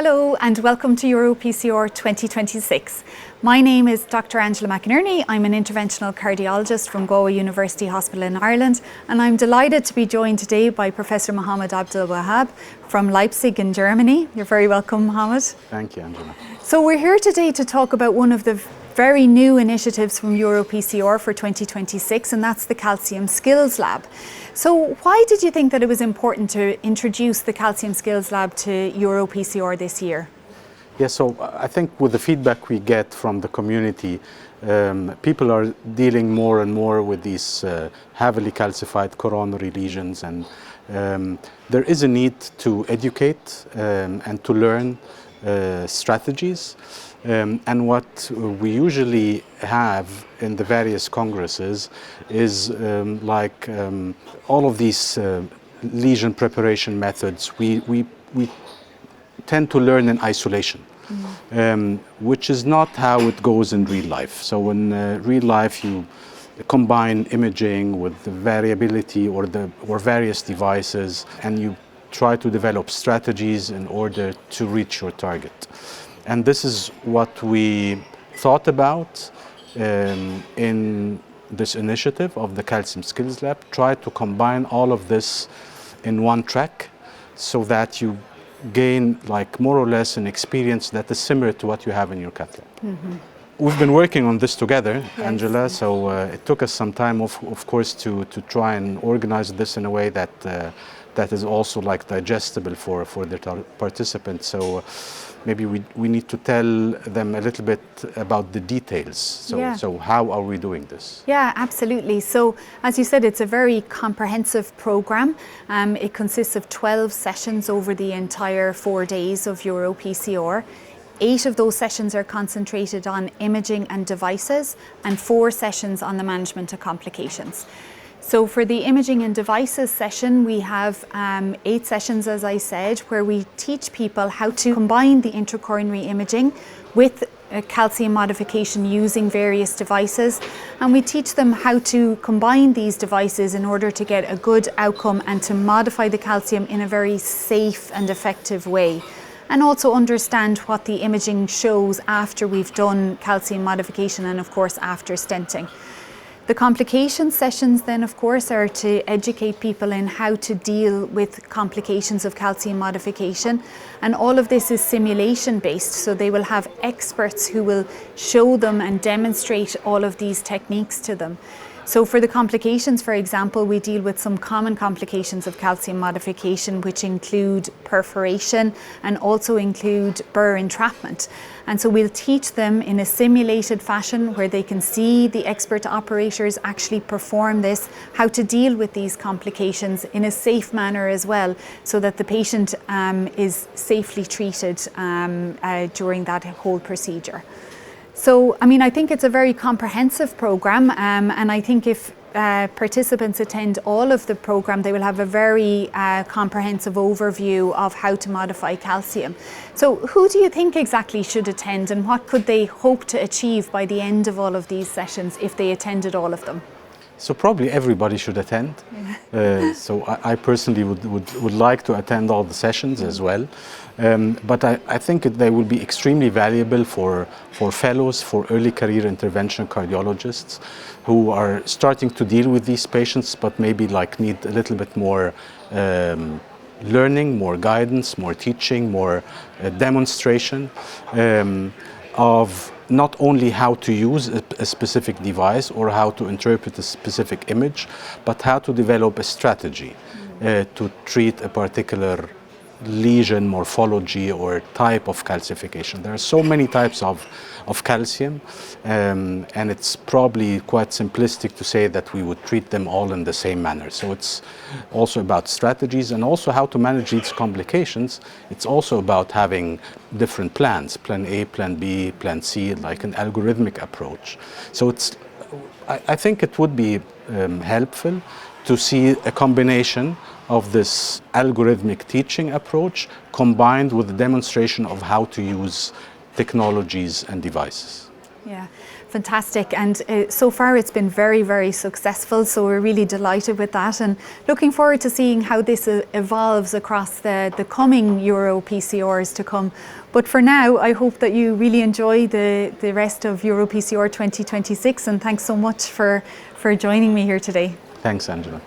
Hello and welcome to EuroPCR 2026. My name is Dr. Angela McInerney. I'm an interventional cardiologist from Galway University Hospital in Ireland, and I'm delighted to be joined today by Professor Mohamed Abdel-Wahab from Leipzig in Germany. You're very welcome, Mohamed. Thank you, Angela. So we're here today to talk about one of the very new initiatives from EuroPCR for 2026, and that's the Calcium Skills Lab. So why did you think that it was important to introduce the Calcium Skills Lab to EuroPCR this year? Yeah, so I think with the feedback we get from the community, people are dealing more and more with these heavily calcified coronary lesions, and there is a need to educate and to learn strategies. And what we usually have in the various congresses is all of these lesion preparation methods we tend to learn in isolation, which is not how it goes in real life. So in real life you combine imaging with the variability or various devices, and you try to develop strategies in order to reach your target. And this is what we thought about in this initiative of the Calcium Skills Lab. Try to combine all of this in one track so that you gain more or less an experience that is similar to what you have in your cath lab. Mm-hmm. We've been working on this together, yes. Angela, so it took us some time, of course, to try and organize this in a way that is also digestible for the participants. So maybe we need to tell them a little bit about the details. So how are we doing this? Yeah, absolutely. So as you said, it's a very comprehensive program. It consists of 12 sessions over the entire 4 days of EuroPCR. 8 of those sessions are concentrated on imaging and devices, and 4 sessions on the management of complications. So for the imaging and devices session, we have 8 sessions, as I said, where we teach people how to combine the intracoronary imaging with calcium modification using various devices. And we teach them how to combine these devices in order to get a good outcome and to modify the calcium in a very safe and effective way. And also understand what the imaging shows after we've done calcium modification and, of course, after stenting. The complication sessions then, of course, are to educate people in how to deal with complications of calcium modification. And all of this is simulation based, so they will have experts who will show them and demonstrate all of these techniques to them. So for the complications, for example, we deal with some common complications of calcium modification, which include perforation and also include burr entrapment. And so we'll teach them in a simulated fashion where they can see the expert operators actually perform this, how to deal with these complications in a safe manner as well, so that the patient is safely treated during that whole procedure. So, I think it's a very comprehensive program, and I think if participants attend all of the program, they will have a very comprehensive overview of how to modify calcium. So who do you think exactly should attend, and what could they hope to achieve by the end of all of these sessions if they attended all of them? So probably everybody should attend. So I personally would like to attend all the sessions as well. But I think they will be extremely valuable for fellows, for early career intervention cardiologists who are starting to deal with these patients, but maybe need a little bit more learning, more guidance, more teaching, more demonstration of not only how to use a specific device or how to interpret a specific image, but how to develop a strategy to treat a particular lesion morphology or type of calcification. There are so many types of calcium, and it's probably quite simplistic to say that we would treat them all in the same manner. So it's also about strategies and also how to manage these complications. It's also about having different plans, plan A, plan B, plan C, like an algorithmic approach. So I think it would be helpful to see a combination of this algorithmic teaching approach combined with the demonstration of how to use technologies and devices. Yeah, Fantastic, and so far it's been very, very successful, so we're really delighted with that and looking forward to seeing how this evolves across the coming EuroPCRs to come. But for now, I hope that you really enjoy the rest of EuroPCR 2026, and thanks so much for joining me here today. Thanks, Angela.